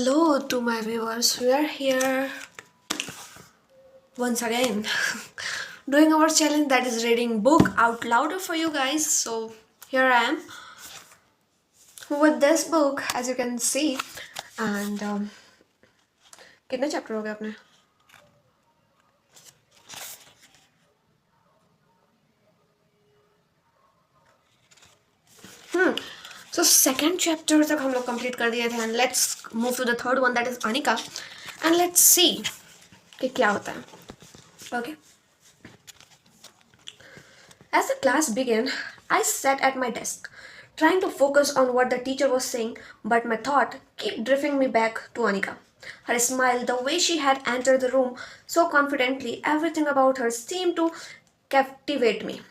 Hello to my viewers. We are here once again doing our challenge that is reading book out louder for you guys. So here I am with this book as you can see. And कितने chapter हो गए अपने? So second chapter तक हम लोग complete कर दिए थे and let's move to the third one that is Anika and let's see कि क्या होता है. Okay. As the class began, I sat at my desk, trying to focus on what the teacher was saying, but my thought kept drifting me back to Anika. Her smile, the way she had entered the room so confidently, everything about her seemed to captivate me.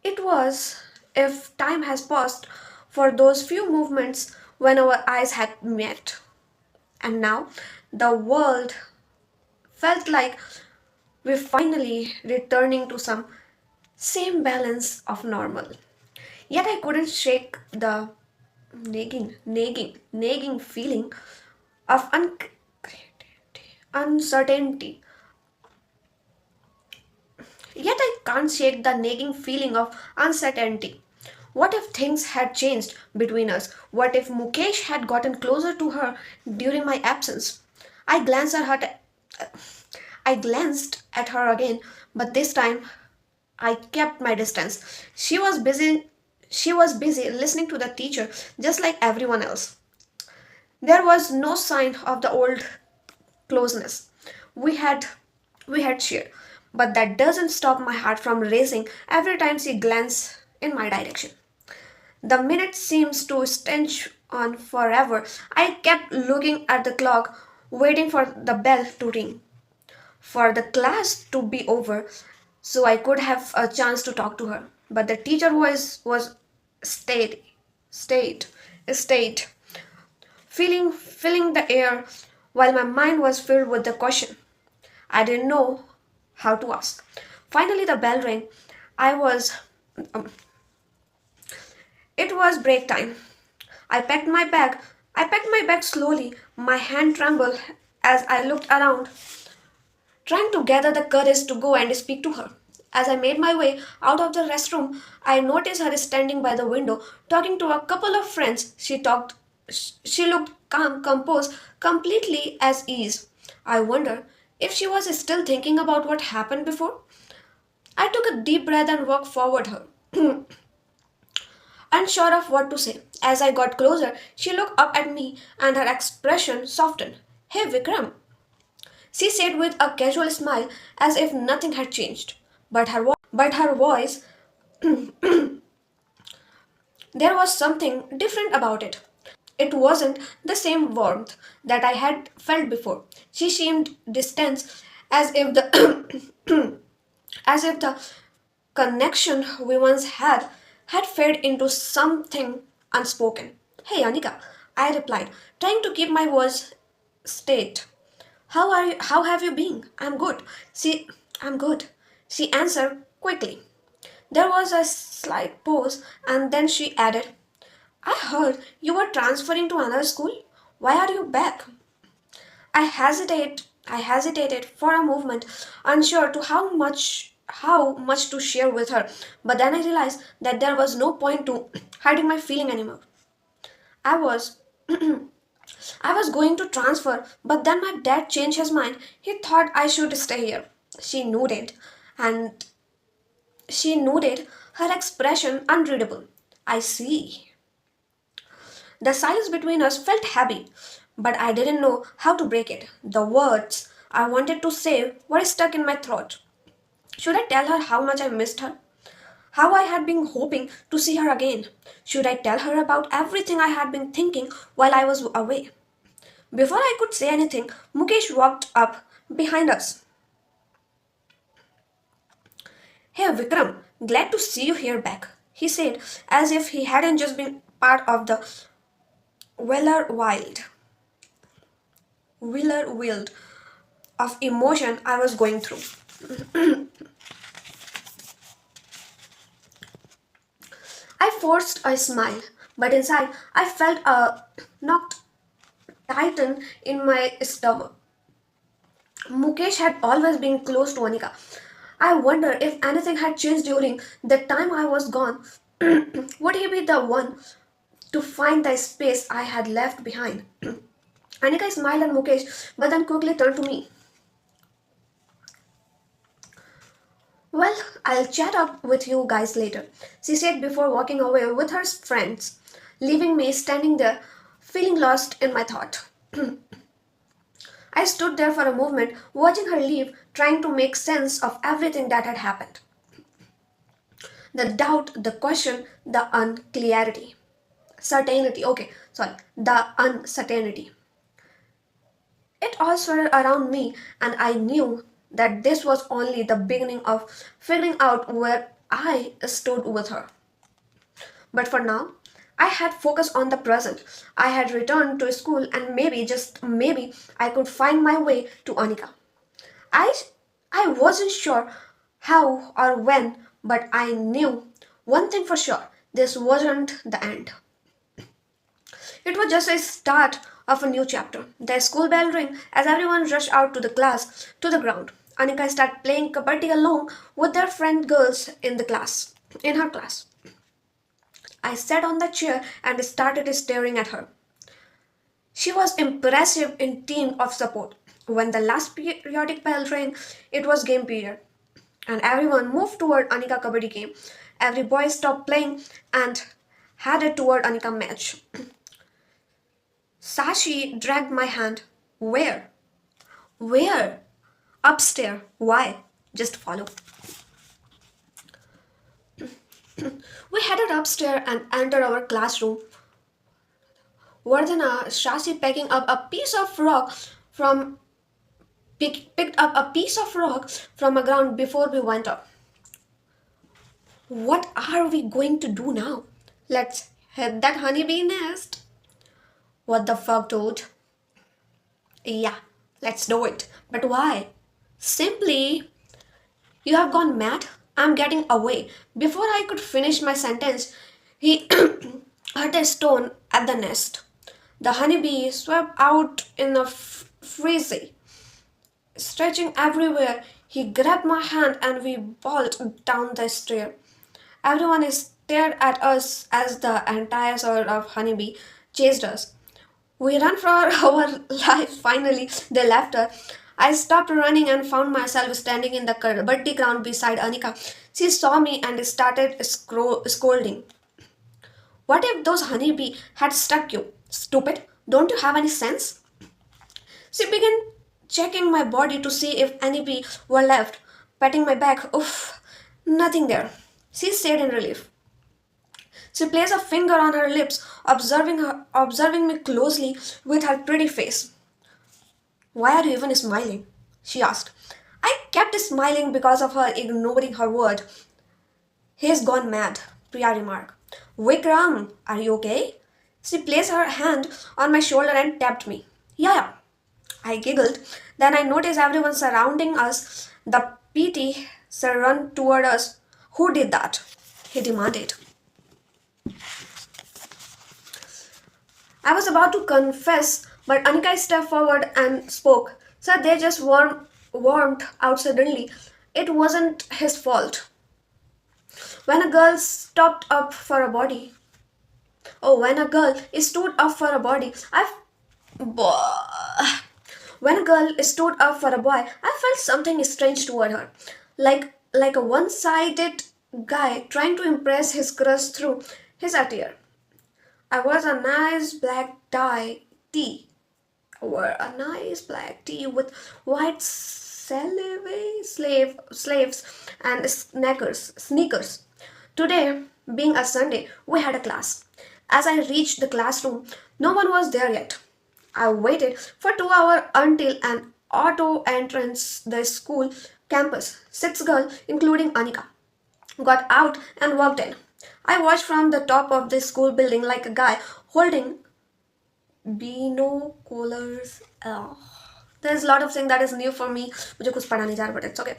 It was if time has paused for those few moments when our eyes had met. And now the world felt like we're finally returning to some same balance of normal. Yet I couldn't shake the nagging feeling of uncertainty. Yet I can't shake the nagging feeling of uncertainty. What if things had changed between us? What if Mukesh had gotten closer to her during my absence? I glanced at her. I glanced at her again, but this time I kept my distance. She was busy listening to the teacher just like everyone else. There was no sign of the old closeness we had we had shared. But that doesn't stop my heart from racing every time she glances in my direction. The minute seems to stretch on forever. I kept looking at the clock, waiting for the bell to ring, for the class to be over, so I could have a chance to talk to her. But the teacher voice was stayed, stayed, stayed, filling the air while my mind was filled with the question. I didn't know how to ask. Finally, the bell rang. I was. um, it was break time. I packed my bag. I packed my bag slowly. My hand trembled as I looked around, trying to gather the courage to go and speak to her. As I made my way out of the restroom, I noticed her standing by the window, talking to a couple of friends. She looked calm, composed, completely at ease. I wondered if she was still thinking about what happened before. I took a deep breath and walked forward her, unsure of what to say. As I got closer, she looked up at me and her expression softened. Hey Vikram, she said with a casual smile as if nothing had changed. But her voice, there was something different about it. It wasn't the same warmth that I had felt before. She seemed distant, as if the as if the connection we once had faded into something unspoken. Hey Anika, I replied, trying to keep my voice straight. How are you? How have you been? I'm good. I'm good. She answered quickly. There was a slight pause, and then she added, I heard you were transferring to another school. Why are you back? I hesitated for a moment, unsure to how much to share with her. But then I realized that there was no point to hiding my feeling anymore. I was I was going to transfer, but then my dad changed his mind. He thought I should stay here. She nodded, and she nodded, her expression unreadable. I see. The silence between us felt heavy, but I didn't know how to break it. The words I wanted to say were stuck in my throat. Should I tell her how much I missed her? How I had been hoping to see her again? Should I tell her about everything I had been thinking while I was away? Before I could say anything, Mukesh walked up behind us. Hey Vikram, glad to see you here back, he said, as if he hadn't just been part of the Weller Wild, Wheeler Wild of emotion I was going through. I forced a smile, but inside I felt a knocked tightened in my stomach. Mukesh had always been close to Anika. I wonder if anything had changed during the time I was gone. Would he be the one to find the space I had left behind? Anika smiled at Mukesh but then quickly turned to me. Well, I'll chat up with you guys later, she said before walking away with her friends, leaving me standing there, feeling lost in my thought. I stood there for a moment, watching her leave, trying to make sense of everything that had happened. The doubt, the question, the unclarity. Certainty, okay, sorry, the uncertainty. It all swirled around me, and I knew that this was only the beginning of figuring out where I stood with her. But for now, I had focused on the present. I had returned to school, and maybe, just maybe, I could find my way to Anika. I, I wasn't sure how or when, but I knew one thing for sure, this wasn't the end. It was just a start of a new chapter. The school bell rang as everyone rushed out to the class, to the ground. Anika started playing kabaddi along with their friend girls in her class. I sat on the chair and started staring at her. She was impressive in team of support. When the last periodic bell rang, it was game period, and everyone moved toward Anika kabaddi game. Every boy stopped playing and headed toward Anika match. Sashi dragged my hand. Where? Where? Upstairs. Why? Just follow. We headed upstairs and entered our classroom. Vardhana, Shashi picking up a piece of rock from picked up a piece of rock from the ground before we went up. What are we going to do now? Let's hit that honeybee nest. What the fuck, dude? Yeah, let's do it. But why? Simply, you have gone mad? I'm getting away. Before I could finish my sentence, he hurt a stone at the nest. The honeybee swept out in a frenzy, stretching everywhere. He grabbed my hand and we bolted down the stair. Everyone stared at us as the entire sort of honeybee chased us. We ran for our lives. Finally, they left us. I stopped running and found myself standing in the kabaddi ground beside Anika. She saw me and started scolding. What if those honeybee had stuck you? Stupid! Don't you have any sense? She began checking my body to see if any bee were left, patting my back. Oof, nothing there, she said in relief. She placed a finger on her lips, observing me closely with her pretty face. Why are you even smiling? She asked. I kept smiling because of her ignoring her word. He's gone mad, Priya remarked. Vikram, are you okay? She placed her hand on my shoulder and tapped me. Yeah. I giggled. Then I noticed everyone surrounding us. The PT sir ran toward us. Who did that? He demanded. I was about to confess, but Anika stepped forward and spoke. Sir, they just warmed out suddenly. It wasn't his fault. When a girl stopped up for a body. Oh, when a girl stood up for a body, when a girl stood up for a boy, I felt something strange toward her, like a one-sided guy trying to impress his crush through his attire. I wore a nice black tee. I wore a nice black tee with white slaves and sneakers. Today, being a Sunday, we had a class. As I reached the classroom, no one was there yet. I waited for 2 hours until an auto entrance the school campus. 6 girls, including Anika, got out and walked in. I watched from the top of the school building like a guy holding binoculars. Oh. There's a lot of things that is new for me. मुझे कुछ पढ़ा नहीं जा रहा, but it's okay.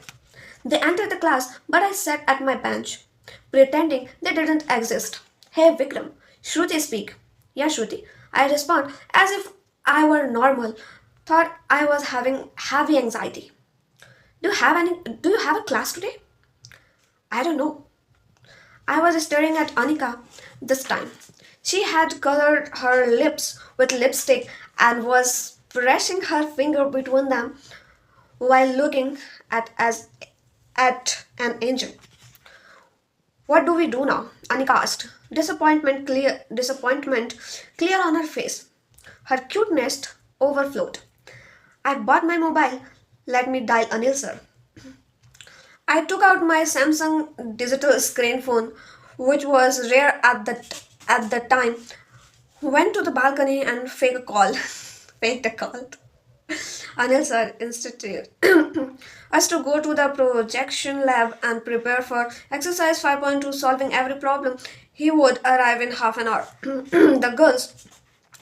They entered the class, but I sat at my bench, pretending they didn't exist. Hey Vikram, Shruti speak. Yeah, Shruti. I respond as if I were normal, thought I was having heavy anxiety. Do you have a class today? I don't know. I was staring at Anika this time. She had colored her lips with lipstick and was pressing her finger between them while looking at an angel. What do we do now? Anika asked. Disappointment clear on her face. Her cuteness overflowed. I bought my mobile. Let me dial Anil sir. I took out my Samsung digital screen phone, which was rare at the time. Went to the balcony and faked a call. Anil sir instituted us to go to the projection lab and prepare for exercise 5.2, solving every problem. He would arrive in half an hour. The girls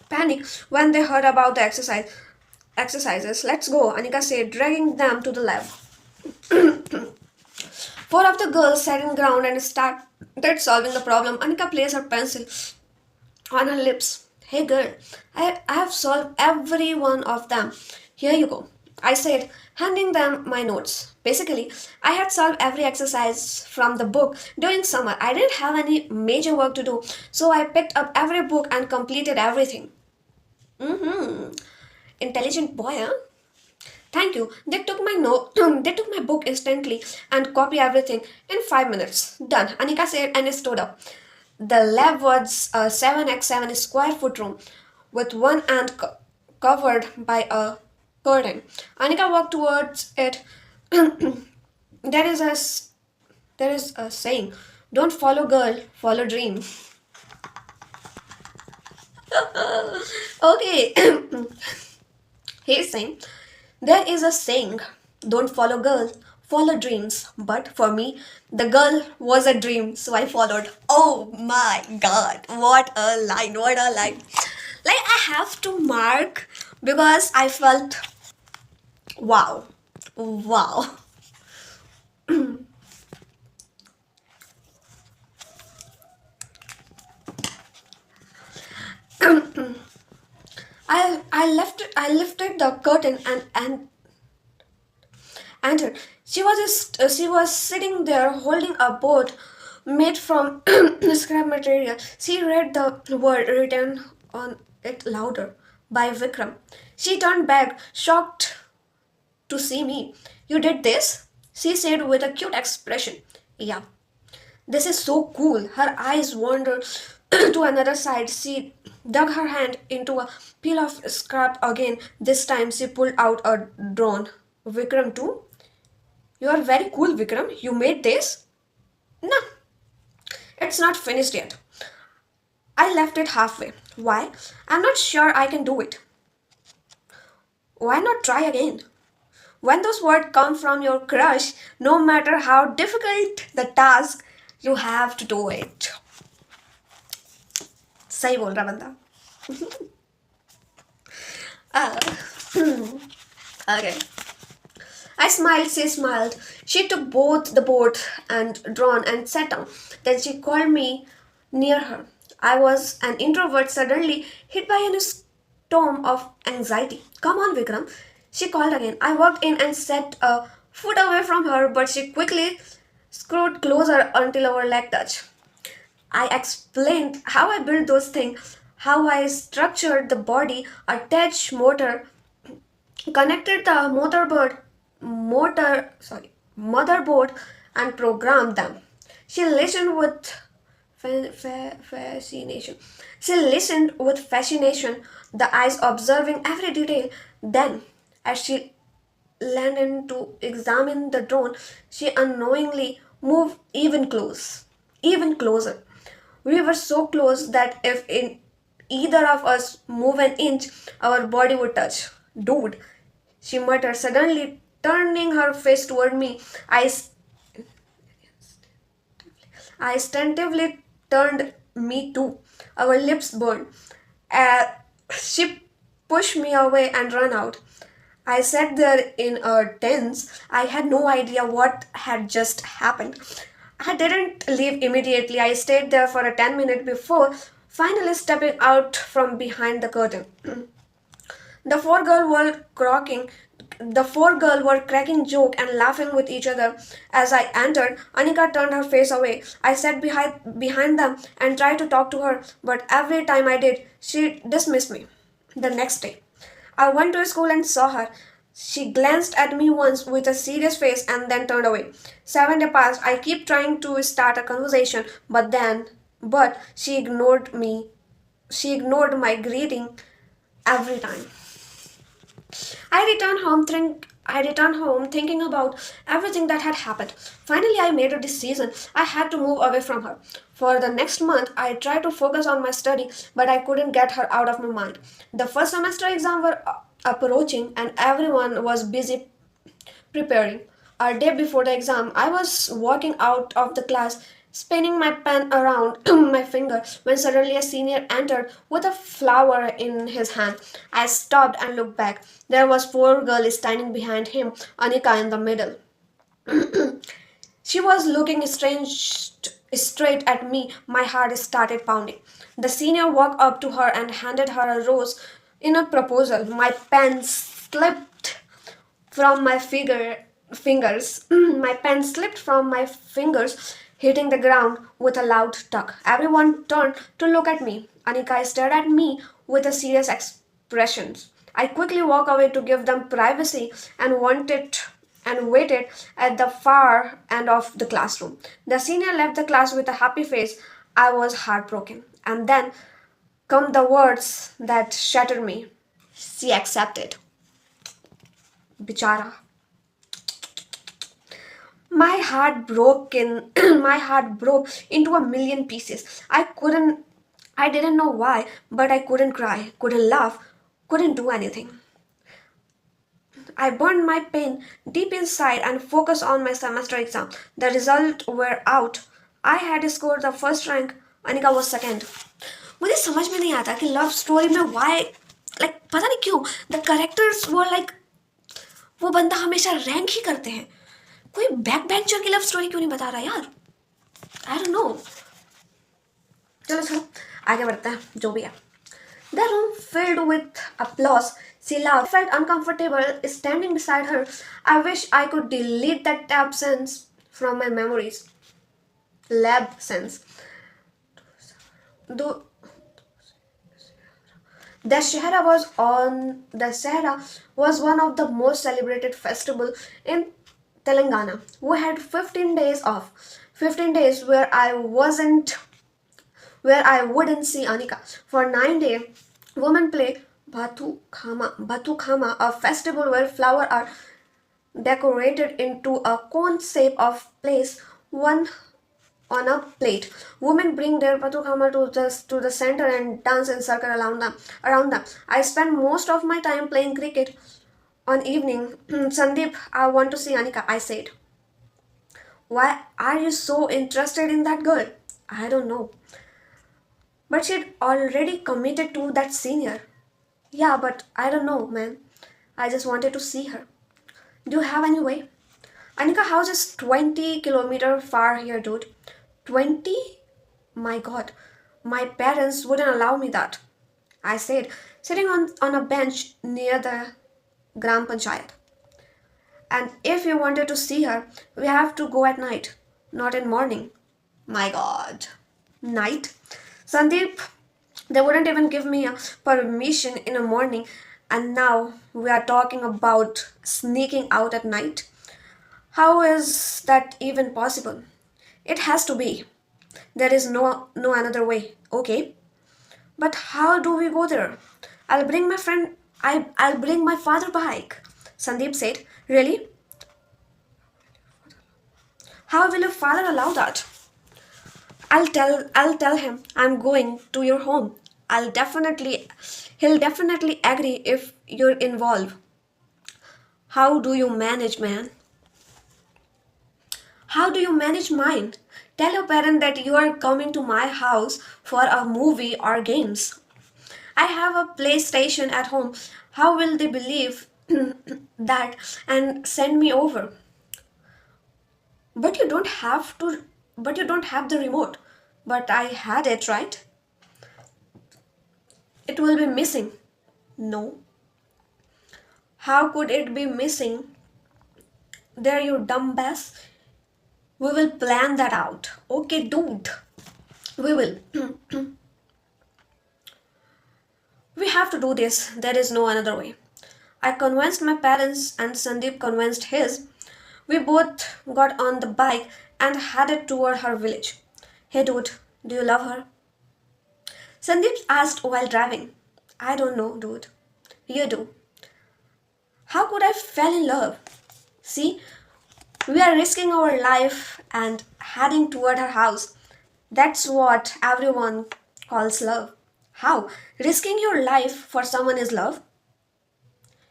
panicked when they heard about the exercises. Let's go, Anika said, dragging them to the lab. Four of the girls sat in ground and started solving the problem. Anika placed her pencil on her lips. Hey girl, I have solved every one of them. Here you go. I said, handing them my notes. Basically, I had solved every exercise from the book during summer. I didn't have any major work to do, so I picked up every book and completed everything. Mm-hmm. Intelligent boy, huh? Thank you. They took my note. They took my book instantly and copied everything in 5 minutes. Done. Anika said and stood up. The lab was a 7x7 square foot room with one end covered by a curtain. Anika walked towards it. there is a there is a saying: "Don't follow girl, follow dream." Okay, he's saying there is a saying: "Don't follow girl, follow dreams." But for me, the girl was a dream, so I followed. Oh my god, what a line! What a line! Like I have to mark because I felt wow, wow. I lifted the curtain and entered. She was sitting there holding a board made from scrap material. She read the word written on it louder by Vikram. She turned back, shocked to see me. You did this? She said with a cute expression. Yeah, this is so cool. Her eyes wandered to another side. She dug her hand into a pile of scrap again. This time she pulled out a drone. Vikram too? You are very cool, Vikram. You made this? No, it's not finished yet. I left it halfway. Why? I'm not sure I can do it. Why not try again? When those words come from your crush, no matter how difficult the task, you have to do it. सही बोल रहा बंदा. Ah, okay. I smiled, she smiled. She took both the board and drawn and sat down. Then she called me near her. I was an introvert suddenly hit by a storm of anxiety. Come on, Vikram. She called again. I walked in and sat a foot away from her, but she quickly screwed closer until our leg touched. I explained how I built those things, how I structured the body, attached motor, connected the motherboard and programmed them. She listened with fascination. She listened with fascination, the eyes observing every detail. Then, as she leaned to examine the drone, she unknowingly moved even closer. We were so close that if in either of us move an inch, our body would touch. Dude, she muttered, suddenly turning her face toward me. I instinctively turned me too. Our lips burned. Uh, she pushed me away and ran out. I sat there in a tense. I had no idea what had just happened. I didn't leave immediately. I stayed there for a 10 minutes before finally stepping out from behind the curtain. The four girls were cracking the four girls were cracking joke and laughing with each other. As I entered, Anika turned her face away. I sat behind them and tried to talk to her, but every time I did, she dismissed me. The next day, I went to school and saw her. She glanced at me once with a serious face and then turned away. 7 days passed. I keep trying to start a conversation, but she ignored me. She ignored my greeting every time. I returned home thinking about everything that had happened. Finally, I made a decision. I had to move away from her. For the next month, I tried to focus on my study, but I couldn't get her out of my mind. The first semester exams were approaching, and everyone was busy preparing. A day before the exam, I was walking out of the class, spinning my pen around my finger, when suddenly a senior entered with a flower in his hand. I stopped and looked back. There was poor girl standing behind him, Anika in the middle. She was looking straight at me. My heart started pounding. The senior walked up to her and handed her a rose in a proposal. My pen slipped from my fingers. My pen slipped from my fingers, hitting the ground with a loud tuck. Everyone turned to look at me. Anika stared at me with a serious expression. I quickly walked away to give them privacy and waited at the far end of the classroom. The senior left the class with a happy face. I was heartbroken. And then come the words that shattered me. She accepted. Bichara. My heart broke in my heart broke into a million pieces. I didn't know why, but I couldn't cry, couldn't laugh, couldn't do anything. I burned my pain deep inside and focused on my semester exam. The results were out. I had scored the first rank. Anika was second. मुझे समझ में नहीं आता कि love story में why like पता नहीं क्यों the characters were like वो बंदा हमेशा रैंक ही करते हैं. कोई बैक बेंचर की लव स्टोरी क्यों नहीं बता रहा यार. I don't know. चलो चलो आगे बढ़ते हैं. जो भी है. The room filled with applause. She laughed. I felt uncomfortable standing beside her. I wish I could delete that absence from my memories. Lab sense. Though the Shahara was one of the most celebrated festival in Telangana. We had 15 days off. 15 days where I wouldn't see Anika. For 9 days, women play Batu Khama, a festival where flowers are decorated into a cone shape of place, one on a plate. Women bring their Batu Khama to the center and dance in circle around them. I spend most of my time playing cricket. On evening, Sandeep, I want to see Anika, I said. Why are you so interested in that girl? I don't know. But she'd already committed to that senior. Yeah, but I don't know, man. I just wanted to see her. Do you have any way? Anika house is 20 kilometer far here, dude. 20? My god. My parents wouldn't allow me that. I said, sitting on a bench near the Gram Panchayat. And if you wanted to see her, we have to go at night, not in morning. My god. Night? Sandeep, they wouldn't even give me a permission in the morning, and now we are talking about sneaking out at night. How is that even possible? It has to be. There is no another way. Okay. But how do we go there? I'll bring my friend I'll bring my father bike. Sandeep said. Really? How will your father allow that? I'll tell him I'm going to your home. He'll definitely agree if you're involved. How do you manage, man? How do you manage mine? Tell your parent that you are coming to my house for a movie or games. I have a PlayStation at home. How will they believe that and send me over? But you don't have to but you don't have the remote. But I had it, right? It will be missing. No. How could it be missing? There, you dumb bass. We will plan that out. Okay, dude. We will. We have to do this. There is no another way. I convinced my parents and Sandeep convinced his. We both got on the bike and headed toward her village. Hey dude, do you love her? Sandeep asked while driving. I don't know, dude. You do. How could I fall in love? See, we are risking our life and heading toward her house. That's what everyone calls love. How? Risking your life for someone is love?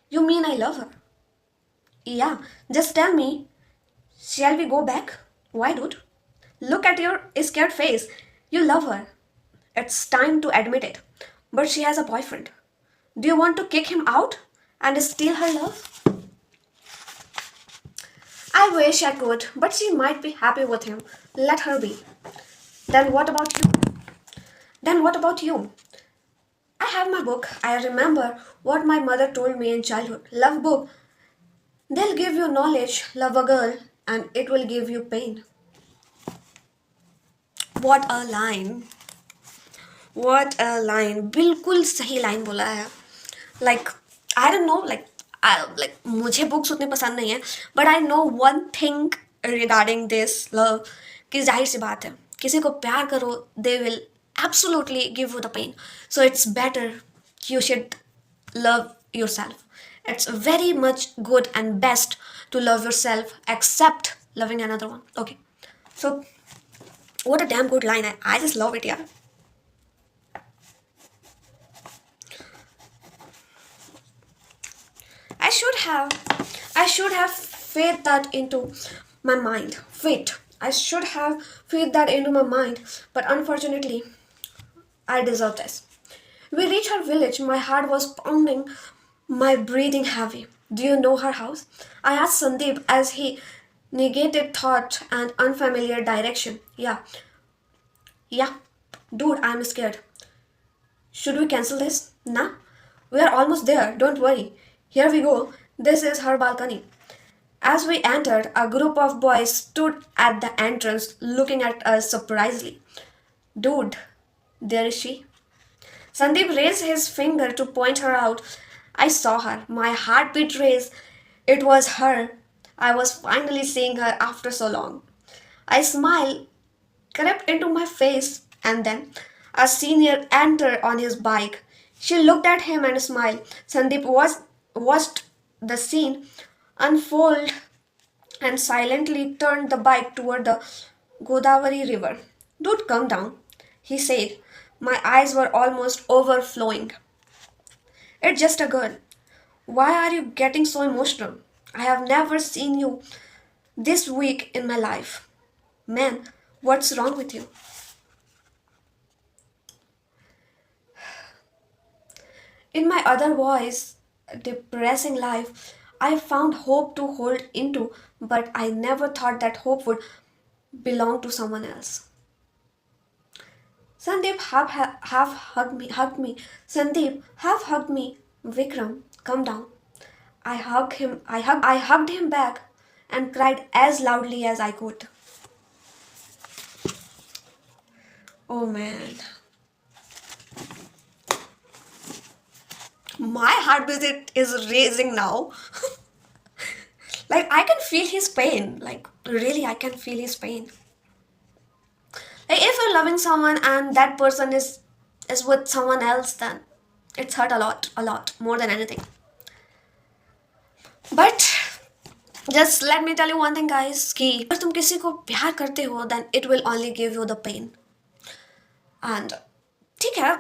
You mean I love her? Yeah, just tell me, shall we go back? Why, dude? Look at your scared face. You love her. It's time to admit it. But she has a boyfriend. Do you want to kick him out and steal her love? I wish I could, but she might be happy with him. Let her be. Then what about you? Then what about you? I have my book. I remember what my mother told me in childhood. Love book. They'll give you knowledge. Love a girl and it will give you pain. What a line. What a line. बिल्कुल सही line बोला है. Like, I don't know, like मुझे books उतने पसंद नहीं है, but I know one thing regarding this love, कि जाहिर सी बात है, किसी को प्यार करो, they will absolutely give you the pain. So it's better you should love yourself. It's very much good and best to love yourself except loving another one. Okay. So what a damn good line. I just love it, yeah. I should have fed that into my mind. Wait, I should have fed that into my mind, but unfortunately, I deserve this. We reached her village. My heart was pounding, my breathing heavy. Do you know her house? I asked Sandeep as he negated thought and unfamiliar direction. Yeah. Dude, I'm scared. Should we cancel this? Nah. We are almost there. Don't worry. Here we go. This is her balcony. As we entered, a group of boys stood at the entrance looking at us surprisingly. Dude, there is she. Sandeep raised his finger to point her out. I saw her. My heartbeat raced. It was her. I was finally seeing her after so long. I smiled crept into my face, and then a senior entered on his bike. She looked at him and smiled. Sandeep watched the scene unfold and silently turned the bike toward the Godavari river. Dude, calm down, he said. My eyes were almost overflowing. It's just a girl. Why are you getting so emotional? I have never seen you this weak in my life. Man, what's wrong with you? In my otherwise depressing life, I found hope to hold into, but I never thought that hope would belong to someone else. Sandeep have hugged me. Sandeep have hugged me. Vikram, come down. I hugged him back and cried as loudly as I could. Oh man. My heartbeat is raising now. Like I can feel his pain. Like really I can feel his pain. Like if you're loving someone and that person is with someone else, then it's hurt a lot, more than anything. But just let me tell you one thing guys, कि अगर तुम किसी को प्यार करते हो then it will only give you the pain. And ठीक है,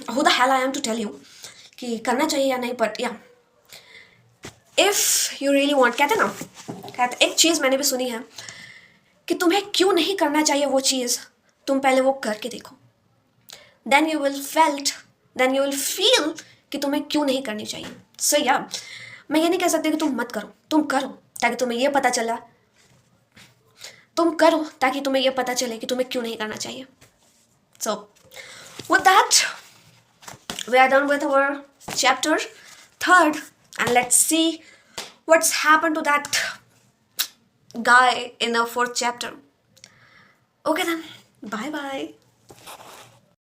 who the hell I am to tell you कि करना चाहिए या नहीं, but yeah, if you really want, कहते एक चीज़ मैंने भी सुनी है कि तुम्हें क्यों नहीं करना चाहिए वो चीज़, तुम पहले वो करके देखो, then you will feel कि तुम्हें क्यों नहीं करनी चाहिए. So yeah, मैं ये नहीं कह सकती कि तुम मत करो, तुम करो ताकि तुम्हें ये पता चला, तुम करो ताकि तुम्हें ये पता चले कि तुम्हें क्यों नहीं करना चाहिए. So with that, we are done with our chapter 3. And let's see what's happened to that guy in the fourth chapter. Okay then, bye bye.